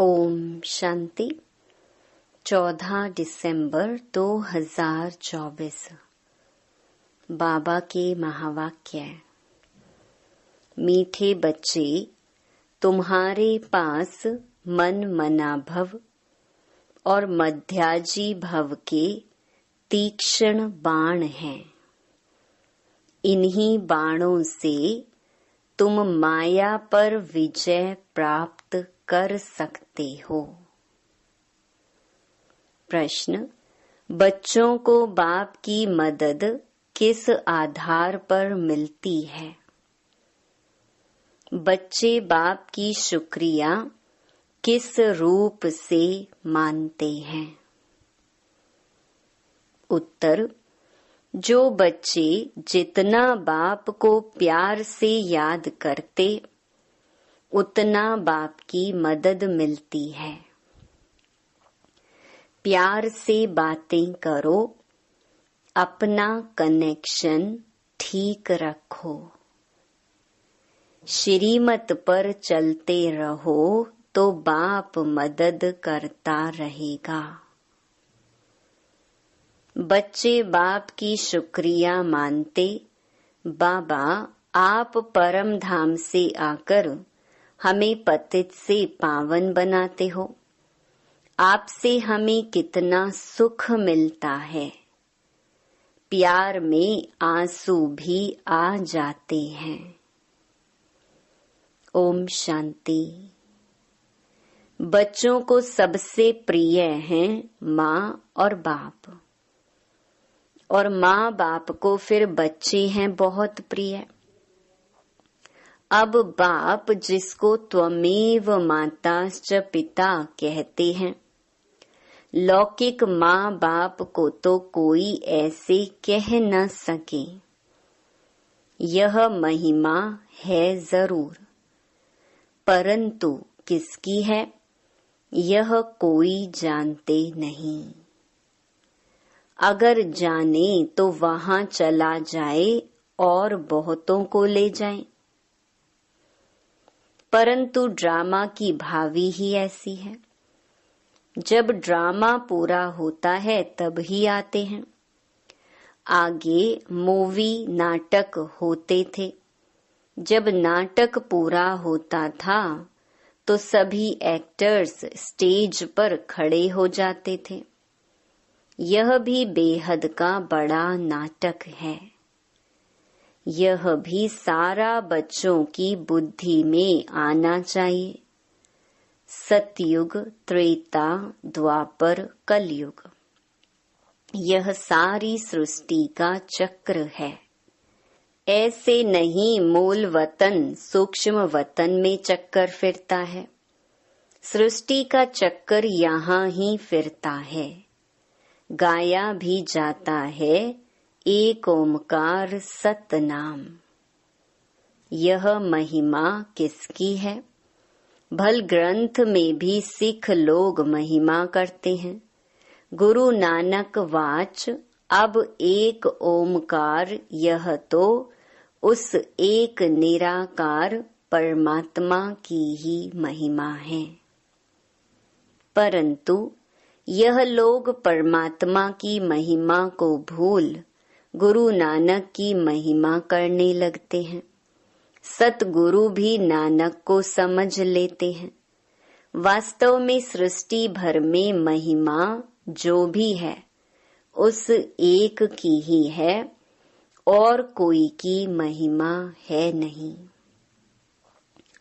ओम शांति। 14 दिसंबर 2024। बाबा के महावाक्य। मीठे बच्चे, तुम्हारे पास मन मना भव और मध्याजी भव के तीक्ष्ण बाण हैं। इन्हीं बाणों से तुम माया पर विजय प्राप्त कर सकते हो। प्रश्न: बच्चों को बाप की मदद किस आधार पर मिलती है? बच्चे बाप की शुक्रिया किस रूप से मानते हैं? उत्तर: जो बच्चे जितना बाप को प्यार से याद करते, उतना बाप की मदद मिलती है। प्यार से बातें करो, अपना कनेक्शन ठीक रखो। श्रीमत पर चलते रहो तो बाप मदद करता रहेगा। बच्चे बाप की शुक्रिया मानते, बाबा आप परम धाम से आकर हमें पतित से पावन बनाते हो। आपसे हमें कितना सुख मिलता है। प्यार में आंसू भी आ जाते हैं। ओम शांति। बच्चों को सबसे प्रिय हैं माँ और बाप, और माँ बाप को फिर बच्चे हैं बहुत प्रिय। अब बाप जिसको त्वमेव माताश्च पिता कहते हैं, लौकिक माँ बाप को तो कोई ऐसे कह न सके। यह महिमा है जरूर, परंतु किसकी है यह कोई जानते नहीं। अगर जाने तो वहां चला जाए और बहुतों को ले जाए, परंतु ड्रामा की भावी ही ऐसी है। जब ड्रामा पूरा होता है तब ही आते हैं। आगे मूवी नाटक होते थे। जब नाटक पूरा होता था तो सभी एक्टर्स स्टेज पर खड़े हो जाते थे। यह भी बेहद का बड़ा नाटक है। यह भी सारा बच्चों की बुद्धि में आना चाहिए। सतयुग, त्रेता, द्वापर, कलयुग, यह सारी सृष्टि का चक्र है। ऐसे नहीं मूल वतन सूक्ष्म वतन में चक्कर फिरता है। सृष्टि का चक्कर यहाँ ही फिरता है। गाया भी जाता है एक ओमकार सतनाम। यह महिमा किसकी है? भल ग्रंथ में भी सिख लोग महिमा करते हैं। गुरु नानक वाच अब एक ओमकार, यह तो उस एक निराकार परमात्मा की ही महिमा है। परंतु यह लोग परमात्मा की महिमा को भूल गुरु नानक की महिमा करने लगते हैं। सतगुरु भी नानक को समझ लेते हैं। वास्तव में सृष्टि भर में महिमा जो भी है उस एक की ही है, और कोई की महिमा है नहीं।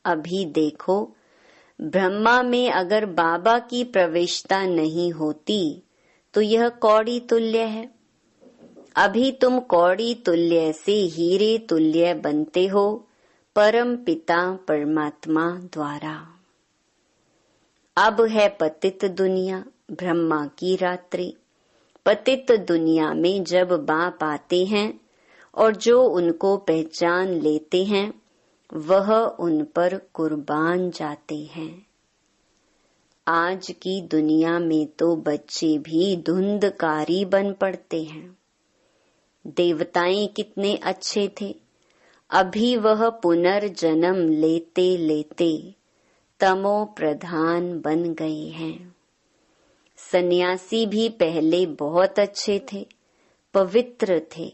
अभी देखो, ब्रह्मा में अगर बाबा की प्रविष्टता नहीं होती तो यह कौड़ी तुल्य है। अभी तुम कौड़ी तुल्य से हीरे तुल्य बनते हो परम पिता परमात्मा द्वारा। अब है पतित दुनिया, ब्रह्मा की रात्रि। पतित दुनिया में जब बाप आते हैं और जो उनको पहचान लेते हैं वह उन पर कुर्बान जाते हैं। आज की दुनिया में तो बच्चे भी धुंधकारी बन पड़ते हैं। देवताएं कितने अच्छे थे, अभी वह पुनर्जन्म लेते लेते तमो प्रधान बन गए हैं। सन्यासी भी पहले बहुत अच्छे थे, पवित्र थे,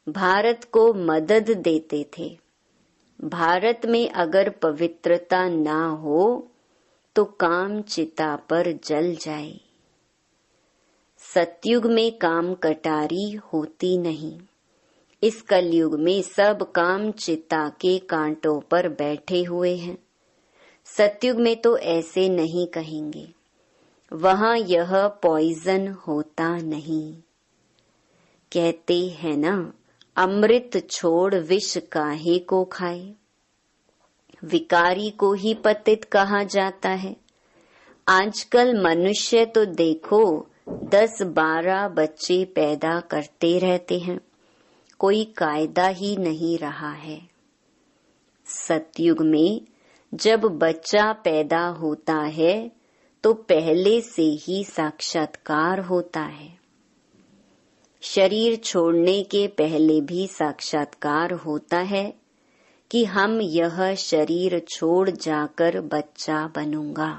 भारत को मदद देते थे। भारत में अगर पवित्रता ना हो तो काम चिता पर जल जाए। सतयुग में काम कटारी होती नहीं। इस कलयुग में सब काम चिता के कांटों पर बैठे हुए हैं। सतयुग में तो ऐसे नहीं कहेंगे, वहां यह पॉइजन होता नहीं। कहते हैं ना, अमृत छोड़ विष काहे को खाए। विकारी को ही पतित कहा जाता है। आजकल मनुष्य तो देखो 10-12 बच्चे पैदा करते रहते हैं, कोई कायदा ही नहीं रहा है। सतयुग में जब बच्चा पैदा होता है तो पहले से ही साक्षात्कार होता है। शरीर छोड़ने के पहले भी साक्षात्कार होता है कि हम यह शरीर छोड़ जाकर बच्चा बनूंगा।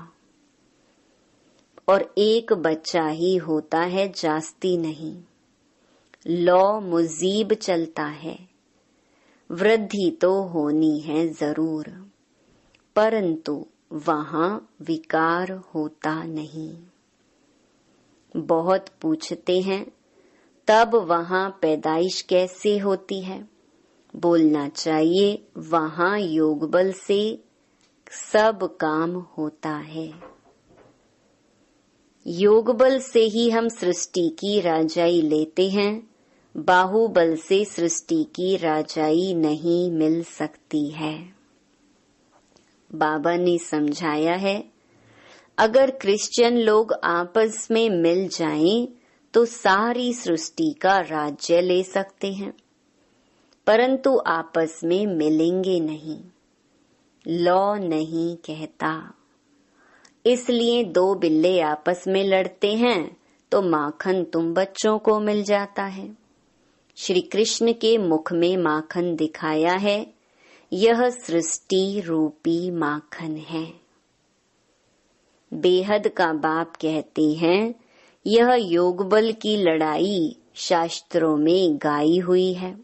और एक बच्चा ही होता है, जास्ती नहीं। लौ मुजीब चलता है। वृद्धि तो होनी है जरूर, परंतु वहां विकार होता नहीं। बहुत पूछते हैं, तब वहां पैदाइश कैसे होती है? बोलना चाहिए, वहां योग बल से सब काम होता है। योग बल से ही हम सृष्टि की राजाई लेते हैं। बाहुबल से सृष्टि की राजाई नहीं मिल सकती है। बाबा ने समझाया है, अगर क्रिश्चियन लोग आपस में मिल जाएं तो सारी सृष्टि का राज्य ले सकते हैं, परंतु आपस में मिलेंगे नहीं। लॉ नहीं कहता। इसलिए 2 बिल्ले आपस में लड़ते हैं तो माखन तुम बच्चों को मिल जाता है। श्री कृष्ण के मुख में माखन दिखाया है, यह सृष्टि रूपी माखन है। बेहद का बाप कहते हैं, यह योग बल की लड़ाई शास्त्रों में गाई हुई है,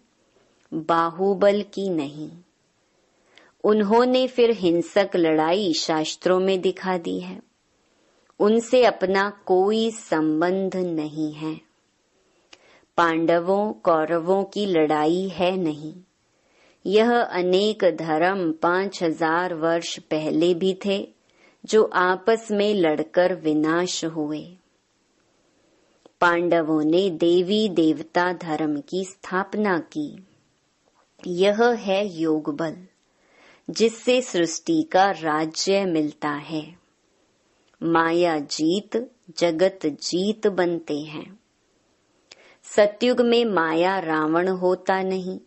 बाहुबल की नहीं। उन्होंने फिर हिंसक लड़ाई शास्त्रों में दिखा दी है। उनसे अपना कोई संबंध नहीं है। पांडवों कौरवों की लड़ाई है नहीं। यह अनेक धर्म 5000 वर्ष पहले भी थे, जो आपस में लड़कर विनाश हुए। पांडवों ने देवी देवता धर्म की स्थापना की। यह है योग बल, जिससे सृष्टि का राज्य मिलता है। माया जीत जगत जीत बनते हैं। सतयुग में माया रावण होता नहीं,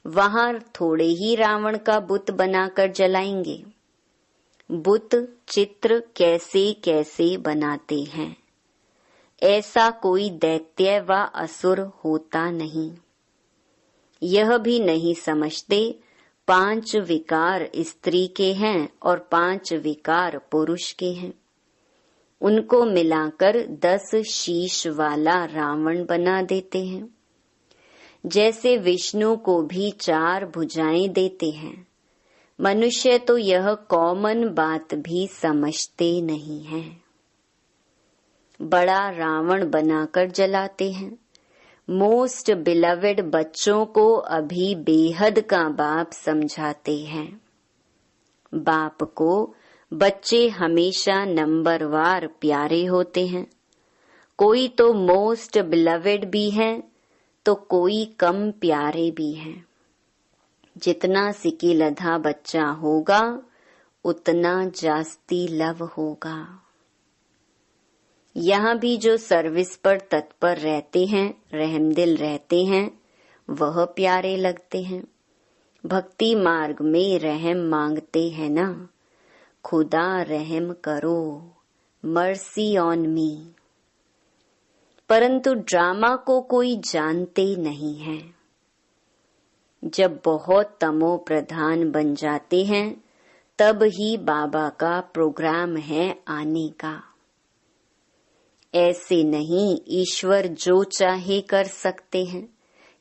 वहां थोड़े ही रावण का बुत बनाकर जलाएंगे। बुत चित्र कैसे कैसे बनाते हैं, ऐसा कोई दैत्य व असुर होता नहीं। यह भी नहीं समझते 5 विकार स्त्री के हैं और 5 विकार पुरुष के हैं। उनको मिलाकर 10 शीश वाला रावण बना देते हैं। जैसे विष्णु को भी 4 भुजाएं देते हैं। मनुष्य तो यह कॉमन बात भी समझते नहीं हैं। बड़ा रावण बनाकर जलाते हैं। मोस्ट बिलवेड बच्चों को अभी बेहद का बाप समझाते हैं। बाप को बच्चे हमेशा नंबरवार प्यारे होते हैं। कोई तो मोस्ट बिलवेड भी है तो कोई कम प्यारे भी हैं। जितना सिकिलधा बच्चा होगा उतना जास्ती लव होगा। यहाँ भी जो सर्विस पर तत्पर रहते हैं, रहमदिल रहते हैं, वह प्यारे लगते हैं। भक्ति मार्ग में रहम मांगते हैं ना, खुदा रहम करो, मर्सी ऑन मी। परंतु ड्रामा को कोई जानते नहीं है। जब बहुत तमो प्रधान बन जाते हैं तब ही बाबा का प्रोग्राम है आने का। ऐसे नहीं ईश्वर जो चाहे कर सकते हैं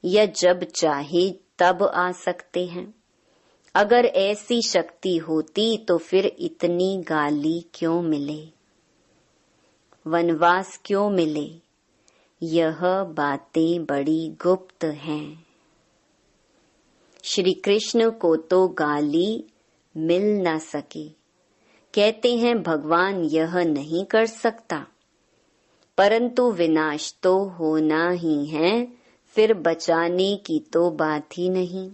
या जब चाहे तब आ सकते हैं। अगर ऐसी शक्ति होती तो फिर इतनी गाली क्यों मिले, वनवास क्यों मिले। यह बातें बड़ी गुप्त हैं। श्री कृष्ण को तो गाली मिल न सके। कहते हैं भगवान यह नहीं कर सकता, परंतु विनाश तो होना ही है, फिर बचाने की तो बात ही नहीं।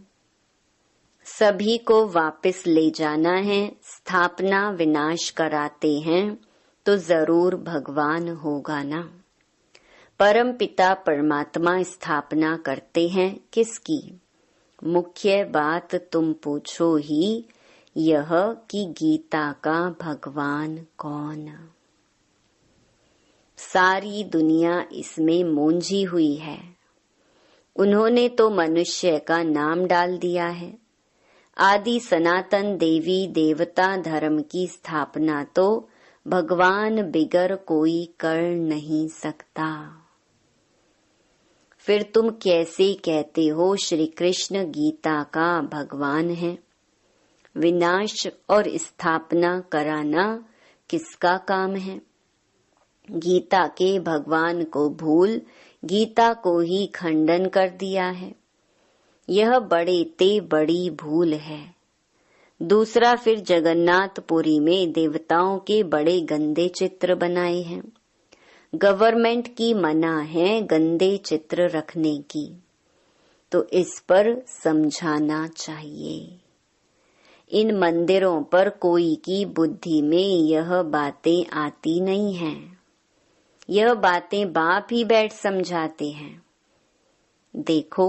सभी को वापस ले जाना है, स्थापना विनाश कराते हैं तो जरूर भगवान होगा ना। परम पिता परमात्मा स्थापना करते हैं किसकी? मुख्य बात तुम पूछो ही यह कि गीता का भगवान कौन। सारी दुनिया इसमें मूंझी हुई है। उन्होंने तो मनुष्य का नाम डाल दिया है। आदि सनातन देवी देवता धर्म की स्थापना तो भगवान बिगर कोई कर नहीं सकता। फिर तुम कैसे कहते हो श्री कृष्ण गीता का भगवान है? विनाश और स्थापना कराना किसका काम है? गीता के भगवान को भूल गीता को ही खंडन कर दिया है। यह बड़े ते बड़ी भूल है। दूसरा, फिर जगन्नाथपुरी में देवताओं के बड़े गंदे चित्र बनाए हैं। गवर्नमेंट की मना है गंदे चित्र रखने की, तो इस पर समझाना चाहिए। इन मंदिरों पर कोई की बुद्धि में यह बातें आती नहीं हैं। यह बातें बाप ही बैठ समझाते हैं। देखो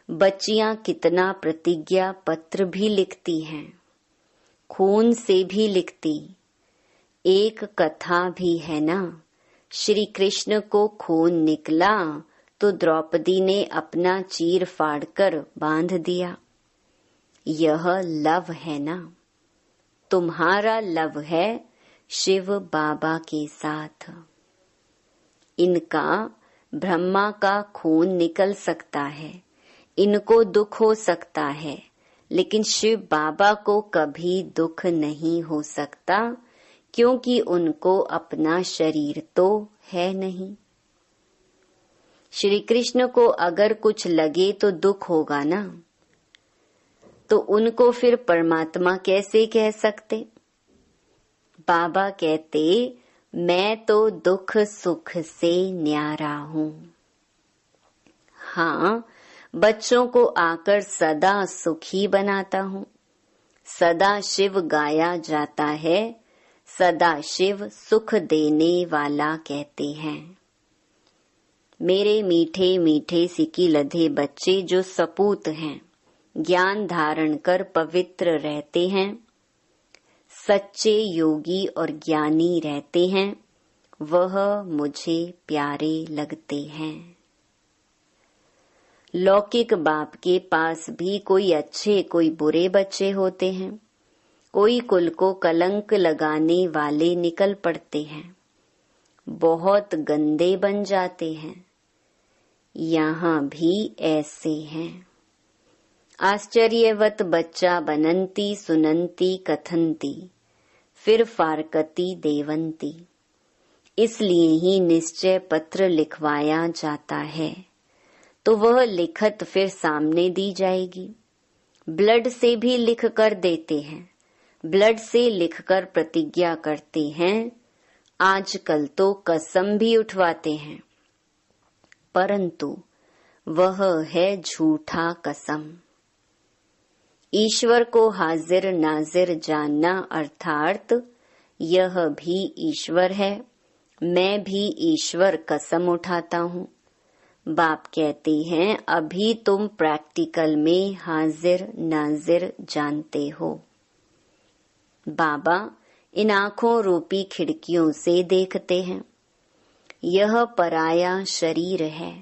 बच्चियां कितना प्रतिज्ञा पत्र भी लिखती हैं, खून से भी लिखती। एक कथा भी है ना, श्री कृष्ण को खून निकला तो द्रौपदी ने अपना चीर फाड़कर बांध दिया। यह लव है ना, तुम्हारा लव है शिव बाबा के साथ। इनका ब्रह्मा का खून निकल सकता है, इनको दुख हो सकता है, लेकिन शिव बाबा को कभी दुख नहीं हो सकता, क्योंकि उनको अपना शरीर तो है नहीं। श्री कृष्ण को अगर कुछ लगे तो दुख होगा ना, तो उनको फिर परमात्मा कैसे कह सकते? बाबा कहते मैं तो दुख सुख से न्यारा हूँ। हाँ, बच्चों को आकर सदा सुखी बनाता हूँ। सदा शिव गाया जाता है, सदा शिव सुख देने वाला कहते हैं। मेरे मीठे मीठे सिकी लधे बच्चे जो सपूत हैं, ज्ञान धारण कर पवित्र रहते हैं, सच्चे योगी और ज्ञानी रहते हैं, वह मुझे प्यारे लगते हैं। लौकिक बाप के पास भी कोई अच्छे कोई बुरे बच्चे होते हैं। कोई कुल को कलंक लगाने वाले निकल पड़ते हैं, बहुत गंदे बन जाते हैं। यहाँ भी ऐसे हैं। आश्चर्यवत बच्चा बनंती सुनंती कथंती, फिर फारकती देवंती। इसलिए ही निश्चय पत्र लिखवाया जाता है, तो वह लिखत फिर सामने दी जाएगी। ब्लड से भी लिख कर देते हैं, ब्लड से लिखकर प्रतिज्ञा करते हैं। आजकल तो कसम भी उठवाते हैं, परंतु वह है झूठा कसम। ईश्वर को हाजिर नाजिर जानना अर्थात यह भी ईश्वर है, मैं भी ईश्वर कसम उठाता हूँ। बाप कहते हैं अभी तुम प्रैक्टिकल में हाजिर नाजिर जानते हो। बाबा इन आँखों रूपी खिड़कियों से देखते हैं। यह पराया शरीर है,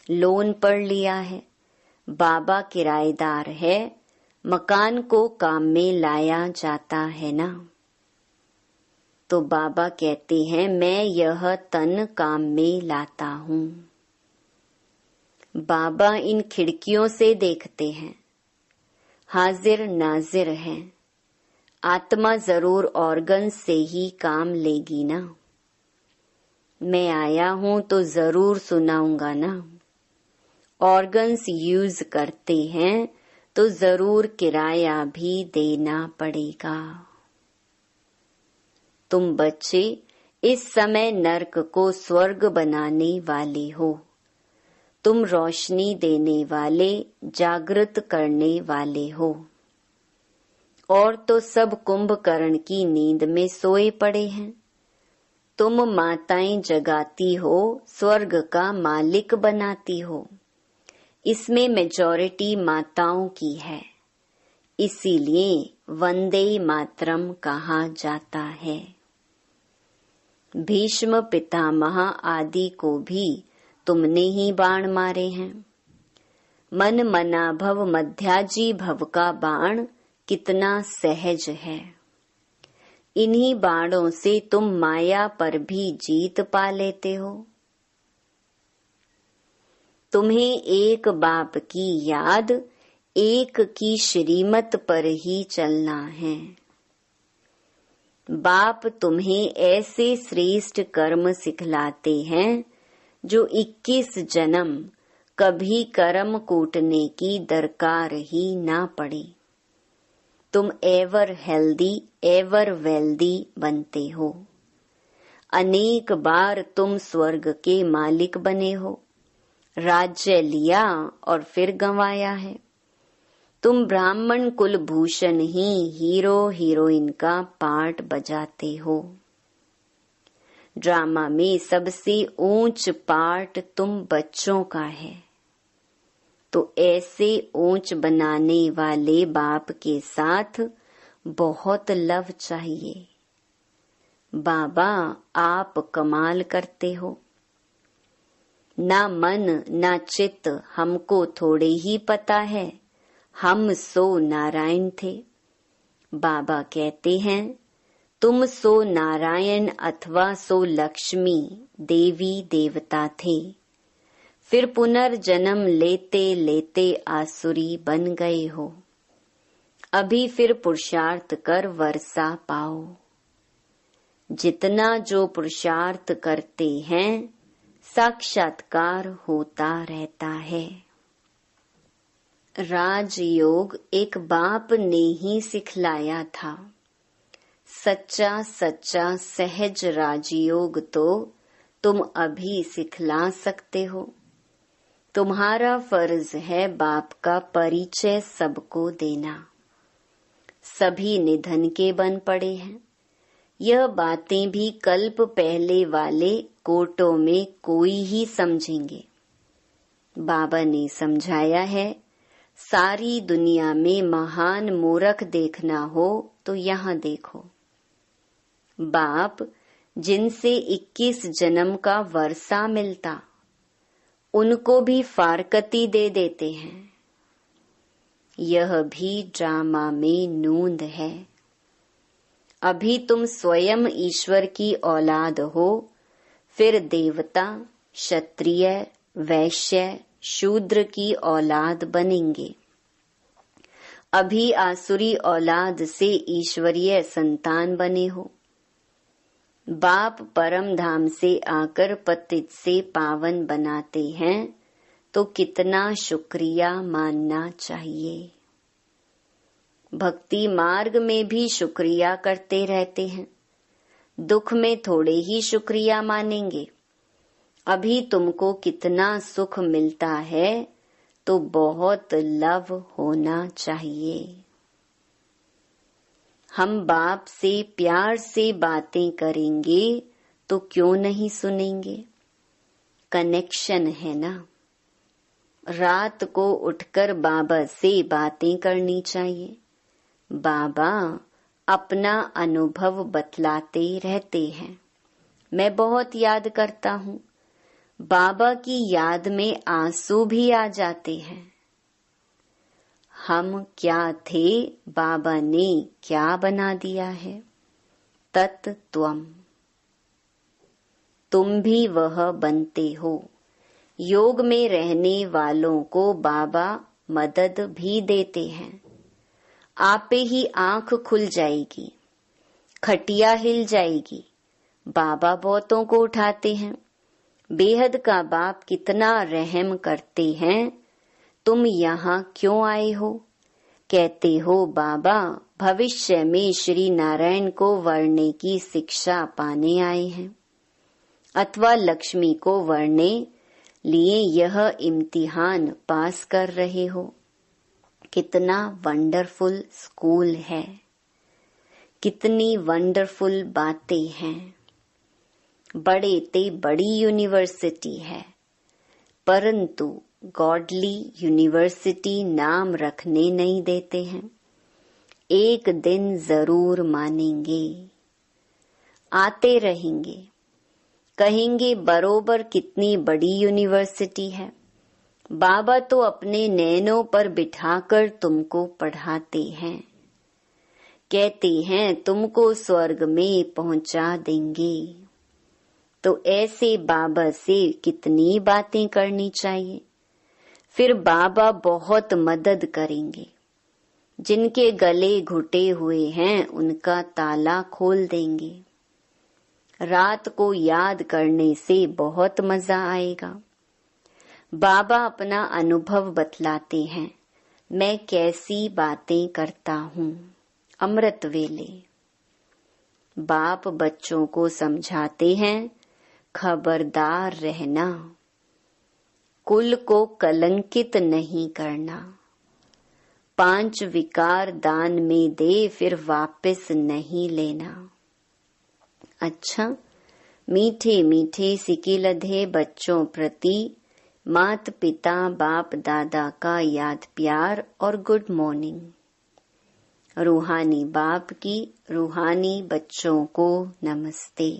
लोन पर लिया है। बाबा किराएदार है, मकान को काम में लाया जाता है ना। तो बाबा कहते हैं मैं यह तन काम में लाता हूँ। बाबा इन खिड़कियों से देखते हैं, हाजिर नाजिर है। आत्मा जरूर ऑर्गन से ही काम लेगी ना। मैं आया हूँ तो जरूर सुनाऊंगा ना। ऑर्गन्स यूज करते हैं तो जरूर किराया भी देना पड़ेगा। तुम बच्चे इस समय नर्क को स्वर्ग बनाने वाले हो। तुम रोशनी देने वाले, जागृत करने वाले हो। और तो सब कुंभकर्ण की नींद में सोए पड़े हैं। तुम माताएं जगाती हो, स्वर्ग का मालिक बनाती हो। इसमें मेजॉरिटी माताओं की है, इसीलिए वंदे मातरम कहा जाता है। भीष्म पितामह आदि को भी तुमने ही बाण मारे हैं। मन मना भव मध्याजी भव का बाण कितना सहज है। इन्हीं बाणों से तुम माया पर भी जीत पा लेते हो। तुम्हें एक बाप की याद, एक की श्रीमत पर ही चलना है। बाप तुम्हें ऐसे श्रेष्ठ कर्म सिखलाते हैं जो 21 जन्म कभी कर्म कूटने की दरकार ही ना पड़े। तुम एवर हेल्दी, एवर वेल्दी बनते हो। अनेक बार तुम स्वर्ग के मालिक बने हो। राज्य लिया और फिर गंवाया है। तुम ब्राह्मण कुलभूषण ही हीरो हीरोइन का पार्ट बजाते हो। ड्रामा में सबसे ऊंच पार्ट तुम बच्चों का है। तो ऐसे ऊंच बनाने वाले बाप के साथ बहुत लव चाहिए। बाबा आप कमाल करते हो। ना मन ना चित्त हमको थोड़े ही पता है, हम सो नारायण थे। बाबा कहते हैं तुम सो नारायण अथवा सो लक्ष्मी देवी देवता थे। फिर पुनर्जन्म लेते लेते आसुरी बन गए हो। अभी फिर पुरुषार्थ कर वर्षा पाओ। जितना जो पुरुषार्थ करते हैं साक्षात्कार होता रहता है। राजयोग एक बाप ने ही सिखलाया था। सच्चा सच्चा सहज राजयोग तो तुम अभी सिखला सकते हो। तुम्हारा फर्ज है बाप का परिचय सबको देना। सभी निधन के बन पड़े हैं। यह बातें भी कल्प पहले वाले कोटों में कोई ही समझेंगे। बाबा ने समझाया है, सारी दुनिया में महान मूर्ख देखना हो तो यहाँ देखो। बाप जिनसे 21 जन्म का वर्षा मिलता, उनको भी फारकती दे देते हैं। यह भी ड्रामा में नूंद है। अभी तुम स्वयं ईश्वर की औलाद हो, फिर देवता, क्षत्रिय, वैश्य, शूद्र की औलाद बनेंगे। अभी आसुरी औलाद से ईश्वरीय संतान बने हो। बाप परम धाम से आकर पतित से पावन बनाते हैं तो कितना शुक्रिया मानना चाहिए। भक्ति मार्ग में भी शुक्रिया करते रहते हैं। दुख में थोड़े ही शुक्रिया मानेंगे। अभी तुमको कितना सुख मिलता है तो बहुत लव होना चाहिए। हम बाप से प्यार से बातें करेंगे तो क्यों नहीं सुनेंगे। कनेक्शन है ना। रात को उठकर बाबा से बातें करनी चाहिए। बाबा अपना अनुभव बतलाते रहते हैं। मैं बहुत याद करता हूँ। बाबा की याद में आंसू भी आ जाते हैं। हम क्या थे, बाबा ने क्या बना दिया है। तत् त्वम्, तुम भी वह बनते हो। योग में रहने वालों को बाबा मदद भी देते हैं। आपे ही आंख खुल जाएगी, खटिया हिल जाएगी, बाबा बहुतों को उठाते हैं। बेहद का बाप कितना रहम करते हैं। तुम यहाँ क्यों आए हो? कहते हो बाबा भविष्य में श्री नारायण को वरने की शिक्षा पाने आए हैं, अथवा लक्ष्मी को वरने लिए यह इम्तिहान पास कर रहे हो। कितना वंडरफुल स्कूल है, कितनी वंडरफुल बातें हैं। बड़े ते बड़ी यूनिवर्सिटी है, परंतु गॉडली यूनिवर्सिटी नाम रखने नहीं देते हैं। एक दिन जरूर मानेंगे, आते रहेंगे, कहेंगे बरोबर कितनी बड़ी यूनिवर्सिटी है। बाबा तो अपने नैनों पर बिठाकर तुमको पढ़ाते हैं, कहते हैं तुमको स्वर्ग में पहुंचा देंगे। तो ऐसे बाबा से कितनी बातें करनी चाहिए। फिर बाबा बहुत मदद करेंगे। जिनके गले घुटे हुए हैं उनका ताला खोल देंगे। रात को याद करने से बहुत मजा आएगा। बाबा अपना अनुभव बतलाते हैं, मैं कैसी बातें करता हूँ। अमृत वेले बाप बच्चों को समझाते हैं, खबरदार रहना, कुल को कलंकित नहीं करना। 5 विकार दान में दे, फिर वापस नहीं लेना। अच्छा, मीठे मीठे सिकिलधे बच्चों प्रति मात पिता बाप दादा का याद प्यार और गुड मॉर्निंग। रूहानी बाप की रूहानी बच्चों को नमस्ते।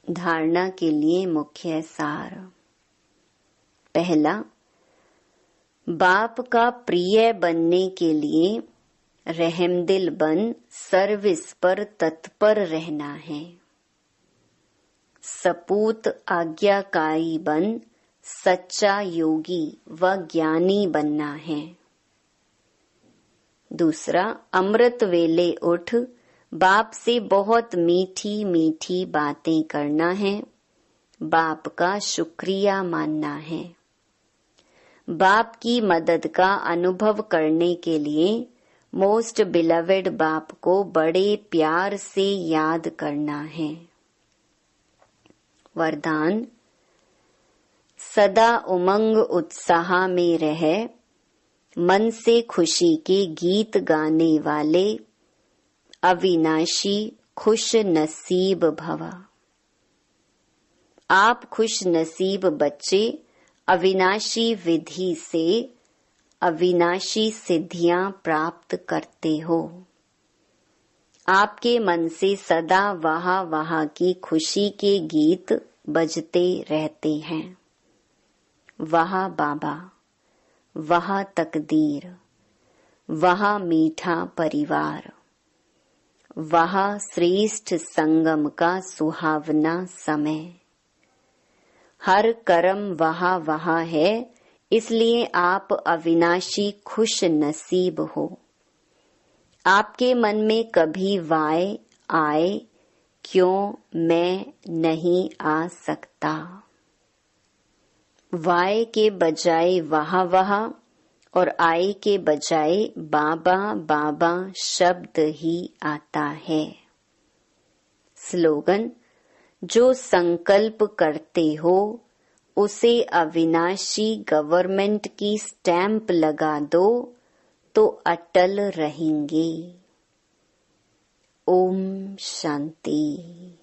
धारणा के लिए मुख्य सार। पहला, बाप का प्रिय बनने के लिए रहमदिल बन सर्विस पर तत्पर रहना है। सपूत आज्ञाकारी बन सच्चा योगी व ज्ञानी बनना है। दूसरा, अमृत वेले उठ बाप से बहुत मीठी मीठी बातें करना है, बाप का शुक्रिया मानना है। बाप की मदद का अनुभव करने के लिए मोस्ट बिलवेड बाप को बड़े प्यार से याद करना है। वरदान, सदा उमंग उत्साह में रह, मन से खुशी के गीत गाने वाले अविनाशी खुश नसीब भवा। आप खुश नसीब बच्चे अविनाशी विधि से अविनाशी सिद्धियां प्राप्त करते हो। आपके मन से सदा वहा वहा की खुशी के गीत बजते रहते हैं। वहा बाबा, वहा तकदीर, वहा मीठा परिवार, वहा श्रेष्ठ संगम का सुहावना समय। हर कर्म वहा वहा है, इसलिए आप अविनाशी खुश नसीब हो। आपके मन में कभी वाय आए, क्यों मैं नहीं आ सकता। वाय के बजाय वहा वहा और आए के बजाय बाबा बाबा शब्द ही आता है। स्लोगन, जो संकल्प करते हो उसे अविनाशी गवर्नमेंट की स्टैंप लगा दो तो अटल रहेंगे। ओम शांति।